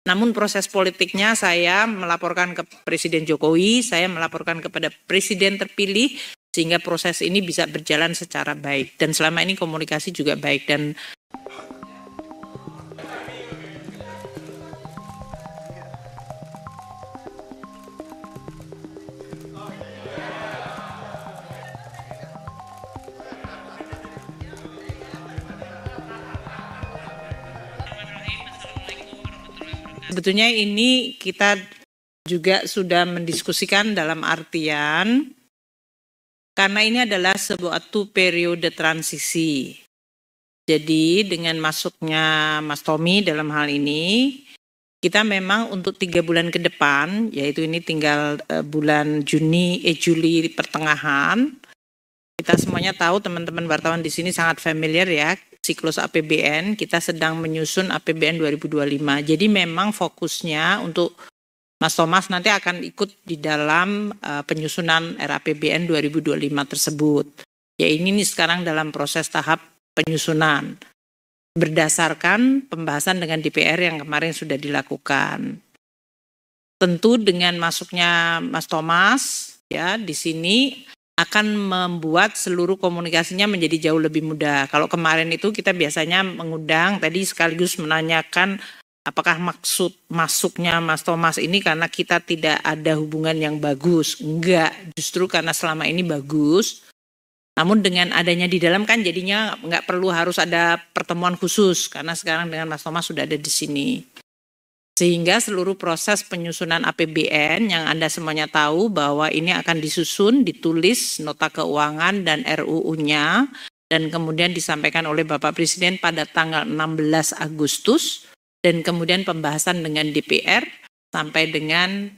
Namun proses politiknya saya melaporkan ke Presiden Jokowi, saya melaporkan kepada Presiden terpilih, sehingga proses ini bisa berjalan secara baik. Dan selama ini komunikasi juga baik. Dan sebetulnya ini kita juga sudah mendiskusikan dalam artian karena ini adalah suatu periode transisi. Jadi dengan masuknya Mas Tommy dalam hal ini, kita memang untuk 3 bulan ke depan, yaitu ini tinggal bulan Juli pertengahan, kita semuanya tahu teman-teman wartawan di sini sangat familiar ya, siklus APBN, kita sedang menyusun APBN 2025. Jadi memang fokusnya untuk Mas Thomas nanti akan ikut di dalam penyusunan RAPBN 2025 tersebut. Ya ini nih sekarang dalam proses tahap penyusunan berdasarkan pembahasan dengan DPR yang kemarin sudah dilakukan. Tentu dengan masuknya Mas Thomas ya di sini akan membuat seluruh komunikasinya menjadi jauh lebih mudah. Kalau kemarin itu kita biasanya mengundang tadi sekaligus menanyakan apakah maksud masuknya Mas Thomas ini karena kita tidak ada hubungan yang bagus? Enggak, justru karena selama ini bagus. Namun dengan adanya di dalam kan jadinya enggak perlu harus ada pertemuan khusus karena sekarang dengan Mas Thomas sudah ada di sini. Sehingga seluruh proses penyusunan APBN yang Anda semuanya tahu bahwa ini akan disusun, ditulis nota keuangan dan RUU-nya dan kemudian disampaikan oleh Bapak Presiden pada tanggal 16 Agustus. Dan kemudian pembahasan dengan DPR sampai dengan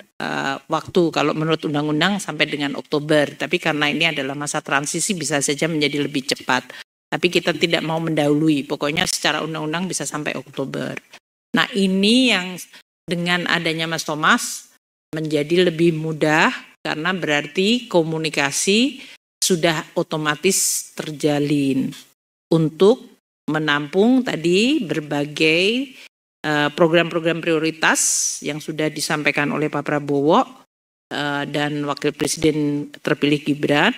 waktu kalau menurut undang-undang sampai dengan Oktober. Tapi karena ini adalah masa transisi bisa saja menjadi lebih cepat. Tapi kita tidak mau mendahului, pokoknya secara undang-undang bisa sampai Oktober. Nah ini yang dengan adanya Mas Thomas menjadi lebih mudah karena berarti komunikasi sudah otomatis terjalin untuk menampung tadi berbagai program-program prioritas yang sudah disampaikan oleh Pak Prabowo dan Wakil Presiden terpilih Gibran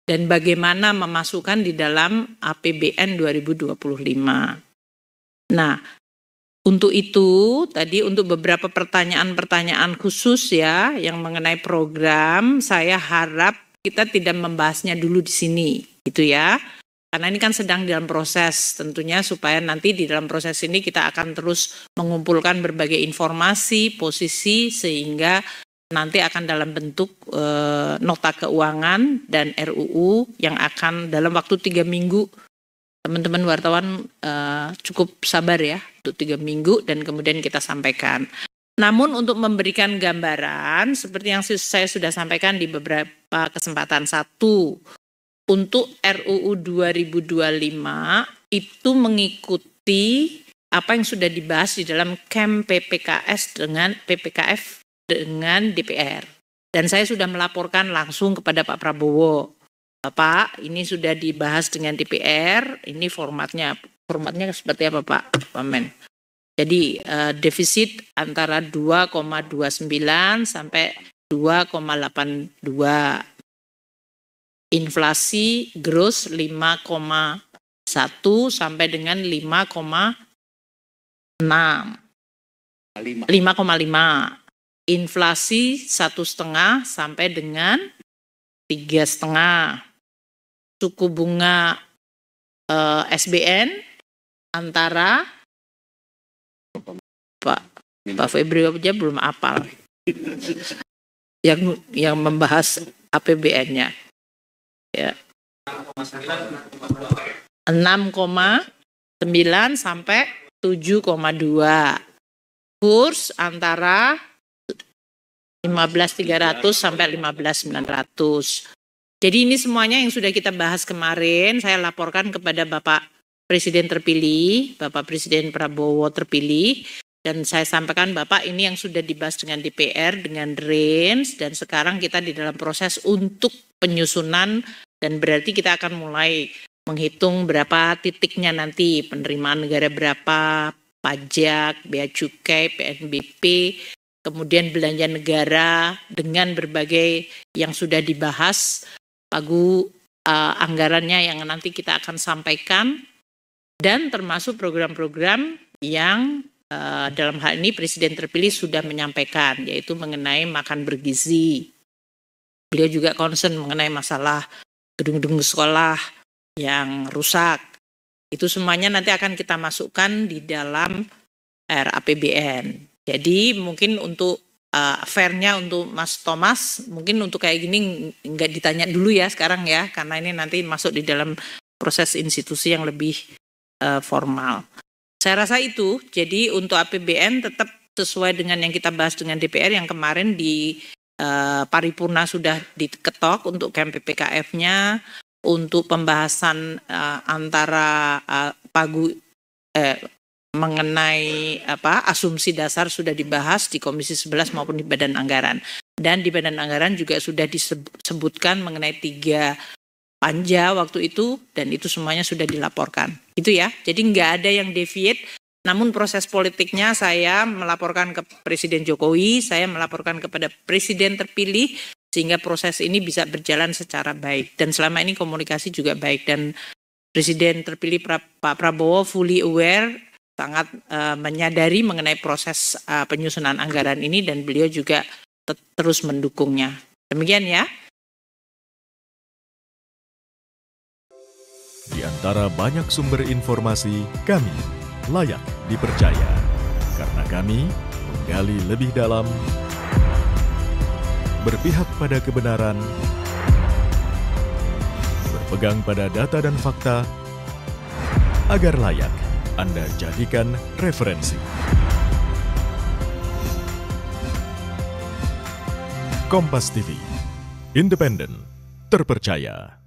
dan bagaimana memasukkan di dalam APBN 2025. Nah, untuk itu tadi untuk beberapa pertanyaan-pertanyaan khusus ya yang mengenai program, saya harap kita tidak membahasnya dulu di sini, gitu ya. Karena ini kan sedang dalam proses tentunya supaya nanti di dalam proses ini kita akan terus mengumpulkan berbagai informasi, posisi sehingga nanti akan dalam bentuk nota keuangan dan RUU yang akan dalam waktu 3 minggu. Teman-teman wartawan cukup sabar ya untuk 3 minggu dan kemudian kita sampaikan. Namun untuk memberikan gambaran seperti yang saya sudah sampaikan di beberapa kesempatan, satu, untuk RUU 2025 itu mengikuti apa yang sudah dibahas di dalam KEM PPKS dengan PPKF dengan DPR. Dan saya sudah melaporkan langsung kepada Pak Prabowo. Pak, ini sudah dibahas dengan DPR, ini formatnya seperti apa Pak Wamen? Jadi defisit antara 2,29 sampai 2,82. Inflasi gross 5,1 sampai dengan 5,6. 5,5. Inflasi 1,5 sampai dengan 3,5. Suku bunga SBN antara Pak Febri aja belum hafal yang membahas APBN-nya. Ya. 6,9 sampai 7,2. Kurs antara 15.300 sampai 15.900. Jadi ini semuanya yang sudah kita bahas kemarin, saya laporkan kepada Bapak Presiden terpilih, Bapak Presiden Prabowo terpilih, dan saya sampaikan Bapak ini yang sudah dibahas dengan DPR, dengan range, dan sekarang kita di dalam proses untuk penyusunan dan berarti kita akan mulai menghitung berapa titiknya nanti penerimaan negara berapa, pajak, bea cukai, PNBP, kemudian belanja negara dengan berbagai yang sudah dibahas, pagu anggarannya yang nanti kita akan sampaikan, dan termasuk program-program yang dalam hal ini Presiden terpilih sudah menyampaikan, yaitu mengenai makan bergizi. Beliau juga concern mengenai masalah gedung-gedung sekolah yang rusak. Itu semuanya nanti akan kita masukkan di dalam RAPBN. Jadi mungkin untuk fairnya untuk Mas Thomas, mungkin untuk kayak gini nggak ditanya dulu ya sekarang ya, karena ini nanti masuk di dalam proses institusi yang lebih formal. Saya rasa itu, jadi untuk APBN tetap sesuai dengan yang kita bahas dengan DPR yang kemarin di paripurna sudah diketok untuk KMPPKF-nya, untuk pembahasan antara pagu mengenai asumsi dasar sudah dibahas di Komisi 11 maupun di Badan Anggaran. Dan di Badan Anggaran juga sudah disebutkan mengenai 3 panja waktu itu, dan itu semuanya sudah dilaporkan. Itu ya, jadi nggak ada yang deviate, namun proses politiknya saya melaporkan ke Presiden Jokowi, saya melaporkan kepada Presiden terpilih, sehingga proses ini bisa berjalan secara baik. Dan selama ini komunikasi juga baik, dan Presiden terpilih Pak Prabowo fully aware, sangat menyadari mengenai proses penyusunan anggaran ini, dan beliau juga terus mendukungnya. Demikian ya. Di antara banyak sumber informasi, kami layak dipercaya. Karena kami menggali lebih dalam, berpihak pada kebenaran, berpegang pada data dan fakta, agar layak Anda jadikan referensi. Kompas TV, independen, terpercaya.